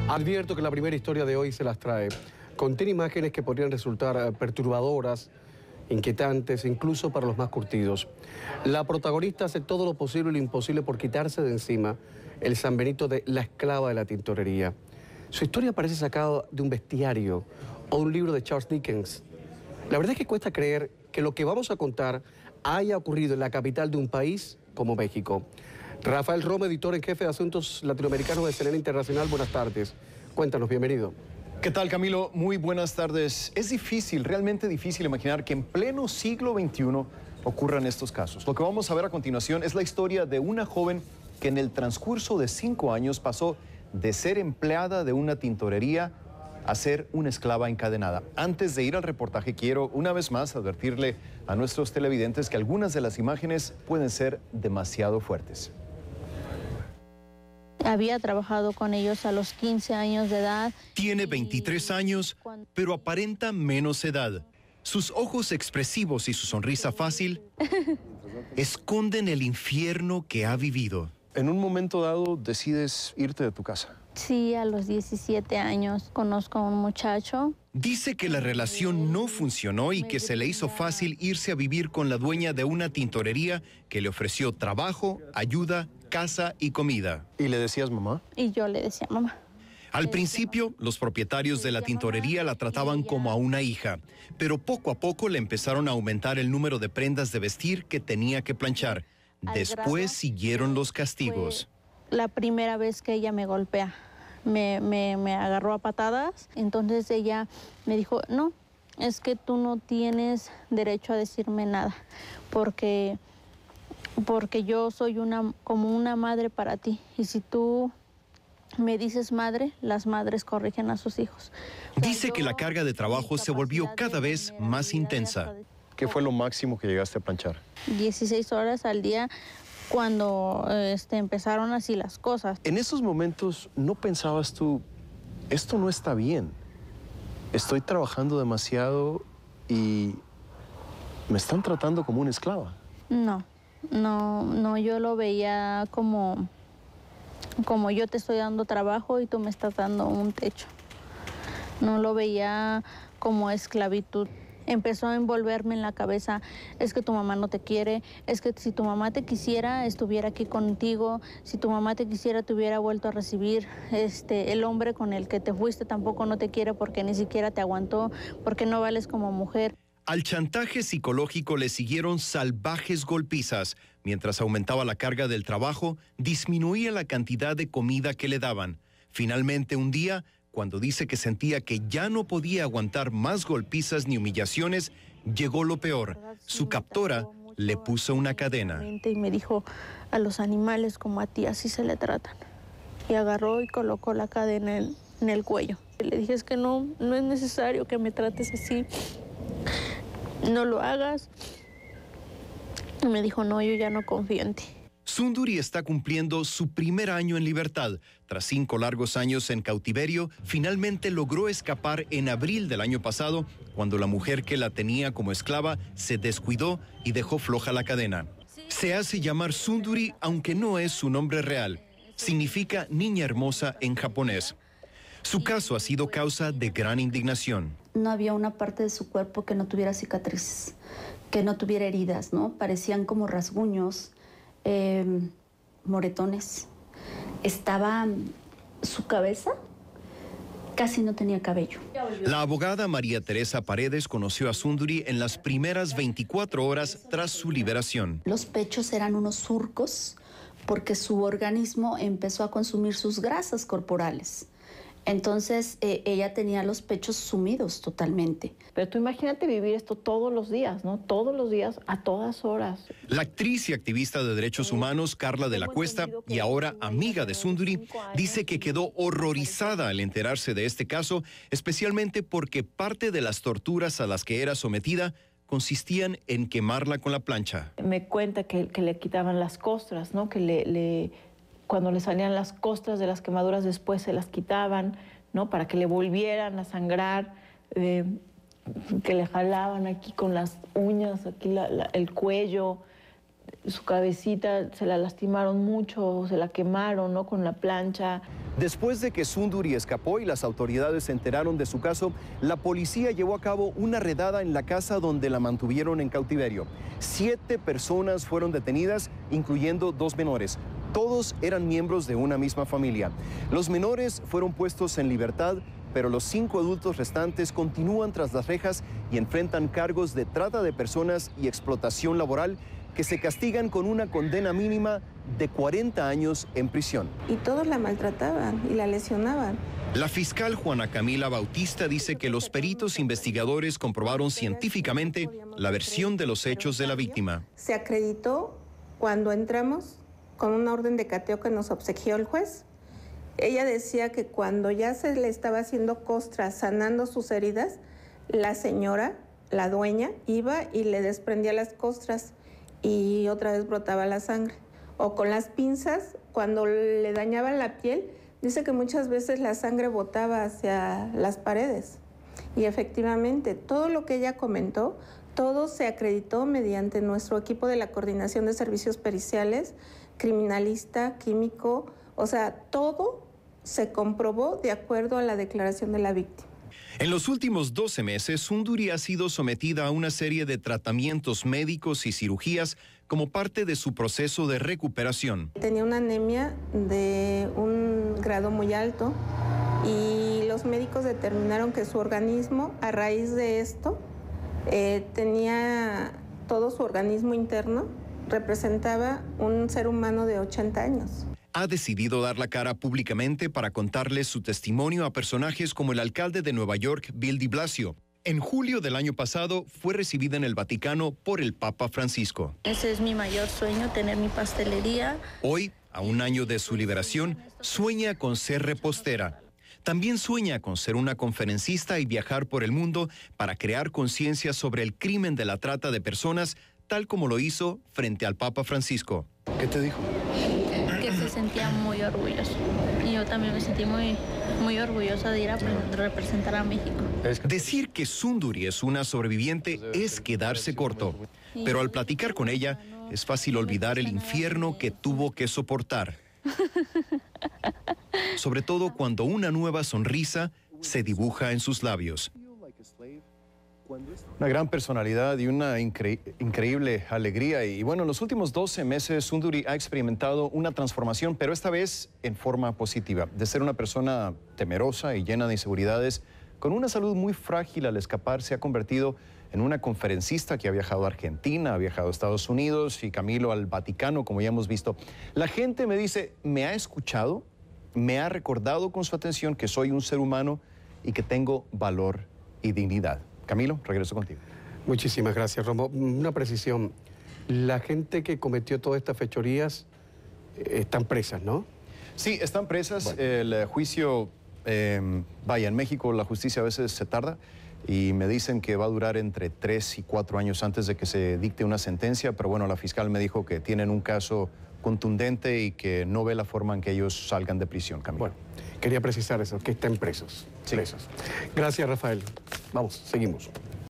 Advierto que la primera historia de hoy se las trae. Contiene imágenes que podrían resultar perturbadoras, inquietantes, incluso para los más curtidos. La protagonista hace todo lo posible y lo imposible por quitarse de encima el San Benito de la esclava de la tintorería. Su historia parece sacada de un bestiario o un libro de Charles Dickens. La verdad es que cuesta creer que lo que vamos a contar haya ocurrido en la capital de un país como México. Rafael Romo, editor en jefe de Asuntos Latinoamericanos de CNN Internacional, buenas tardes. Cuéntanos, bienvenido. ¿Qué tal, Camilo? Muy buenas tardes. Es difícil, realmente difícil imaginar que en pleno siglo XXI ocurran estos casos. Lo que vamos a ver a continuación es la historia de una joven que en el transcurso de 5 años pasó de ser empleada de una tintorería a ser una esclava encadenada. Antes de ir al reportaje, quiero una vez más advertirle a nuestros televidentes que algunas de las imágenes pueden ser demasiado fuertes. Había trabajado con ellos a los 15 años de edad. Tiene 23 años, pero aparenta menos edad. Sus ojos expresivos y su sonrisa fácil esconden el infierno que ha vivido. En un momento dado decides irte de tu casa. Sí, a los 17 años conozco a un muchacho. Dice que la relación no funcionó y que se le hizo fácil irse a vivir con la dueña de una tintorería que le ofreció trabajo, ayuda, casa y comida. ¿Y le decías mamá? Y yo le decía mamá. Al principio, los propietarios de la tintorería la trataban como a una hija, pero poco a poco le empezaron a aumentar el número de prendas de vestir que tenía que planchar. Después siguieron los castigos. La primera vez que ella me golpea, me agarró a patadas, entonces ella me dijo, no, es que tú no tienes derecho a decirme nada, porque yo soy como una madre para ti, y si tú me dices madre, las madres corrigen a sus hijos. Dice que la carga de trabajo se volvió cada vez más intensa. ¿Qué fue lo máximo que llegaste a planchar? 16 horas al día cuando empezaron así las cosas. En esos momentos, ¿no pensabas tú, esto no está bien? Estoy trabajando demasiado y me están tratando como una esclava. No, yo lo veía como yo te estoy dando trabajo y tú me estás dando un techo. No lo veía como esclavitud. Empezó a envolverme en la cabeza, es que tu mamá no te quiere, es que si tu mamá te quisiera, estuviera aquí contigo, si tu mamá te quisiera, te hubiera vuelto a recibir, el hombre con el que te fuiste tampoco no te quiere porque ni siquiera te aguantó, porque no vales como mujer. Al chantaje psicológico le siguieron salvajes golpizas. Mientras aumentaba la carga del trabajo, disminuía la cantidad de comida que le daban. Finalmente, un día, cuando dice que sentía que ya no podía aguantar más golpizas ni humillaciones, llegó lo peor. Su captora le puso una cadena. Y me dijo, a los animales como a ti así se le tratan. Y agarró y colocó la cadena en el cuello. Y le dije, es que no es necesario que me trates así. No lo hagas. Y me dijo, no, yo ya no confío en ti. Sundari está cumpliendo su primer año en libertad. Tras 5 largos años en cautiverio, finalmente logró escapar en abril del año pasado, cuando la mujer que la tenía como esclava se descuidó y dejó floja la cadena. Se hace llamar Sundari, aunque no es su nombre real. Significa niña hermosa en japonés. Su caso ha sido causa de gran indignación. No había una parte de su cuerpo que no tuviera cicatrices, que no tuviera heridas, ¿no? Parecían como rasguños, moretones. Estaba su cabeza, casi no tenía cabello. La abogada María Teresa Paredes conoció a Sundari en las primeras 24 horas tras su liberación. Los pechos eran unos surcos porque su organismo empezó a consumir sus grasas corporales. Entonces, ella tenía los pechos sumidos totalmente. Pero tú imagínate vivir esto todos los días, ¿no? Todos los días, a todas horas. La actriz y activista de derechos humanos, Carla de la Cuesta, y ahora amiga de Sundari, dice que quedó horrorizada al enterarse de este caso, especialmente porque parte de las torturas a las que era sometida consistían en quemarla con la plancha. Me cuenta que le quitaban las costras, ¿no? Que cuando le salían las costras de las quemaduras después se las quitaban, ¿no? Para que le volvieran a sangrar, que le jalaban aquí con las uñas, aquí el cuello, su cabecita se la lastimaron mucho, se la quemaron, ¿no? Con la plancha. Después de que Sunduri escapó y las autoridades se enteraron de su caso, la policía llevó a cabo una redada en la casa donde la mantuvieron en cautiverio. 7 personas fueron detenidas, incluyendo 2 menores. Todos eran miembros de una misma familia. Los menores fueron puestos en libertad, pero los 5 adultos restantes continúan tras las rejas y enfrentan cargos de trata de personas y explotación laboral que se castigan con una condena mínima de 40 años en prisión. Y todos la maltrataban y la lesionaban. La fiscal Juana Camila Bautista dice que los peritos investigadores comprobaron científicamente la versión de los hechos de la víctima. Se acreditó cuando entramos con una orden de cateo que nos obsequió el juez. Ella decía que cuando ya se le estaba haciendo costra, sanando sus heridas, la señora, la dueña, iba y le desprendía las costras y otra vez brotaba la sangre. O con las pinzas, cuando le dañaban la piel, dice que muchas veces la sangre botaba hacia las paredes. Y efectivamente, todo lo que ella comentó, todo se acreditó mediante nuestro equipo de la Coordinación de Servicios Periciales, criminalista, químico, o sea, todo se comprobó de acuerdo a la declaración de la víctima. En los últimos 12 meses, Sunduri ha sido sometida a una serie de tratamientos médicos y cirugías como parte de su proceso de recuperación. Tenía una anemia de un grado muy alto y los médicos determinaron que su organismo, a raíz de esto, tenía todo su organismo interno, representaba un ser humano de 80 años. Ha decidido dar la cara públicamente para contarles su testimonio a personajes como el alcalde de Nueva York, Bill de Blasio. En julio del año pasado fue recibida en el Vaticano por el Papa Francisco. Ese es mi mayor sueño, tener mi pastelería. Hoy, a un año de su liberación, sueña con ser repostera. También sueña con ser una conferencista y viajar por el mundo para crear conciencia sobre el crimen de la trata de personas, tal como lo hizo frente al Papa Francisco. ¿Qué te dijo? Que se sentía muy orgulloso. Y yo también me sentí muy orgullosa de ir a representar a México. Decir que Sunduri es una sobreviviente es quedarse corto, pero al platicar con ella es fácil olvidar el infierno que tuvo que soportar. Sobre todo cuando una nueva sonrisa se dibuja en sus labios. Una gran personalidad y una increíble alegría. Y bueno, en los últimos 12 meses, Sunduri ha experimentado una transformación, pero esta vez en forma positiva. De ser una persona temerosa y llena de inseguridades, con una salud muy frágil al escapar, se ha convertido en una conferencista que ha viajado a Argentina, ha viajado a Estados Unidos y camino al Vaticano, como ya hemos visto. La gente me dice, me ha escuchado, me ha recordado con su atención que soy un ser humano y que tengo valor y dignidad. Camilo, regreso contigo. Muchísimas gracias, Romo. Una precisión. La gente que cometió todas estas fechorías están presas, ¿no? Sí, están presas. Bueno. El juicio, vaya, en México la justicia a veces se tarda y me dicen que va a durar entre 3 y 4 años antes de que se dicte una sentencia, pero bueno, la fiscal me dijo que tienen un caso contundente y que no ve la forma en que ellos salgan de prisión, Camilo. Bueno, quería precisar eso, que estén presos. Sí. Presos. Gracias, Rafael. Vamos, seguimos.